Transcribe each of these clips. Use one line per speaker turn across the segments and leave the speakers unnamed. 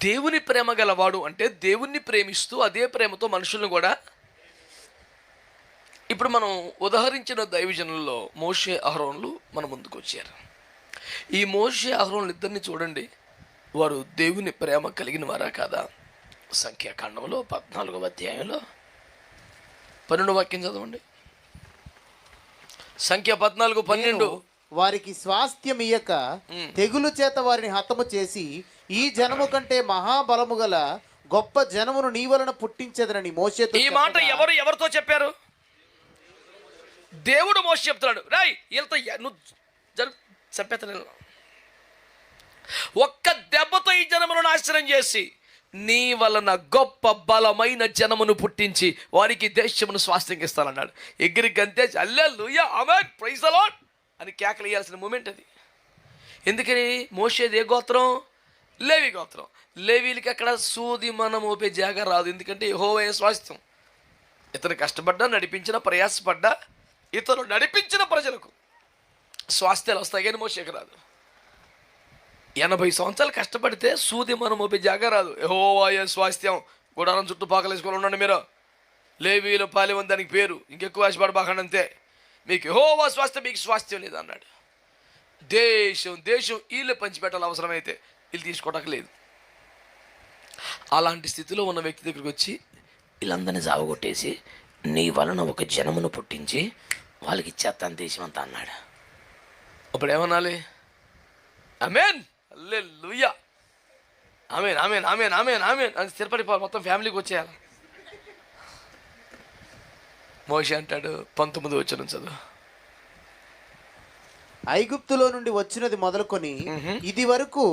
దేవుని ప్రేమ గలవాడు అంటే దేవుణ్ణి ప్రేమిస్తూ అదే ప్రేమతో మనుషులను కూడా. ఇప్పుడు మనం ఉదహరించిన దైవజనుల్లో మోషే అహరోన్లు మన ముందుకు వచ్చారు. ఈ మోషే అహరోన్లు ఇద్దరిని చూడండి, వారు దేవుని ప్రేమ కలిగిన వారా కాదా? సంఖ్యాకాండంలో 14వ అధ్యాయంలో 12వ వాక్యం చదవండి. సంఖ్య 14:12.
వారికి స్వాస్థ్యం ఇయ్యక తెగులు చేత వారిని హతము చేసి ఈ జనము కంటే మహాబలము గల గొప్ప జనమును నీ వలన పుట్టించదనని మోషేతో.
ఈ మాట ఎవరితో చెప్పారు? దేవుడు మోషే చెప్తున్నాడు, రాయ్ వీళ్ళతో నువ్వు చంపేత ఒక్క దెబ్బతో ఈ జనమును నాశనం చేసి నీ వలన గొప్ప బలమైన జనమును పుట్టించి వారికి దేశమును స్వాస్థ్యంగా ఇస్తానన్నాడు. ఎగిరి గంతేసి హల్లెలూయా ఆమేన్ ప్రైజ్ ది లార్డ్ అని కేకలు వేయాల్సిన మూమెంట్ అది. ఎందుకని? మోషేది ఏ గోత్రం? లేవి గోత్రం. లేవీలకి అక్కడ సూది మనం మోపే జాగా రాదు, ఎందుకంటే యెహోవాయే స్వాస్థ్యం. ఇతను కష్టపడ్డా, నడిపించిన, ప్రయాసపడ్డా, ఇతను నడిపించిన ప్రజలకు స్వాస్థ్యాలు వస్తాయి, కానీ మోషేకి రాదు. 80 సంవత్సరాలు కష్టపడితే సూది మనం మోపే జాగా రాదు. యెహోవాయే స్వాస్థ్యం, గుడారం చుట్టూ పాకలేసుకొని ఉండండి మీరు, లేవీలు పాలెం దానికి పేరు, ఇంకెక్కువ ఆశపడబాకండి అంతే, మీకు యెహోవా స్వాస్థ్యం, మీకు స్వాస్థ్యం లేదు అన్నాడు. దేశం వీళ్ళు పంచిపెట్టాలి, అవసరమైతే వీళ్ళు తీసుకోవడానికి లేదు. అలాంటి స్థితిలో ఉన్న వ్యక్తి దగ్గరికి వచ్చి వీళ్ళందరినీ జావగొట్టేసి నీ వలన ఒక జనమును పుట్టించి వాళ్ళకి ఇచ్చేస్తాను దేశం అంతా అన్నాడు. అప్పుడు ఏమనాలి? ఆమేన్ హల్లెలూయా ఆమేన్ ఆమేన్ ఆమేన్ ఆమేన్ ఆమేన్ అని స్థిరపడిపోవాలి, మొత్తం ఫ్యామిలీకి వచ్చేయాలి. మోషే అంటాడు 19వ వచనం చదువు.
ఐగుప్తులో నుండి వచ్చినది మొదలుకొని ఇది వరకు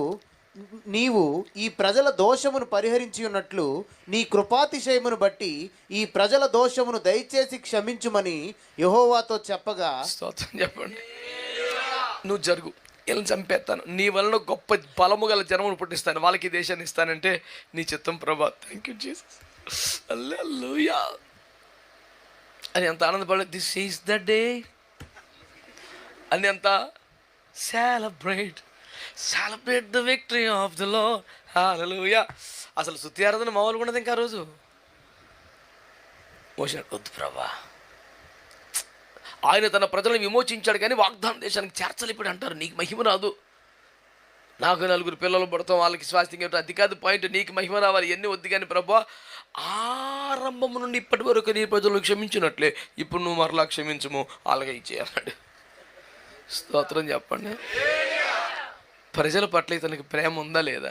నీవు ఈ ప్రజల దోషమును పరిహరించి ఉన్నట్లు నీ కృపాతిశయమును బట్టి ఈ ప్రజల దోషమును దయచేసి క్షమించుమని యెహోవాతో చెప్పగా.
స్తోత్రం చెప్పండి. నువ్వు జరుగు, వీళ్ళని చంపేస్తాను, నీ వలన గొప్ప బలము గల జనమును పుట్టిస్తాను, వాళ్ళకి దేశాన్ని ఇస్తానంటే నీ చిత్తం ప్రభా, థ్యాంక్ యూ జీసస్ హల్లెలూయా అని ఎంత ఆనందపడ. దిస్ ఈజ్ ద డే అని ఎంత celebrate the victory of the lord hallelujah. అసలు స్తుతి ఆరాధన మామూలుగా ఉండదు ఇంకా. ఆ రోజు మోషే వద్దు ప్రభా, ఆయన తన ప్రజలను విమోచించాడు కానీ వాగ్దాన దేశానికి చేర్చలేపాడు అంటారు. నీకు మహిమ రాదు, నాకు 4 పిల్లలు పడతాం, వాళ్ళకి స్వాస్థ్యం ఇవ్వటం, అది కాదు పాయింట్. నీకు మహిమ రావాలి, ఎన్ని వద్దు కానీ ప్రభా, ఆరంభం నుండి ఇప్పటి వరకు నీ ప్రజలను క్షమించినట్లే ఇప్పుడు నువ్వు మరలా క్షమించము, అలాగే ఇచ్చేయాలండి. స్తోత్రం చెప్పండి. ప్రజల పట్ల ఇతనికి ప్రేమ ఉందా లేదా?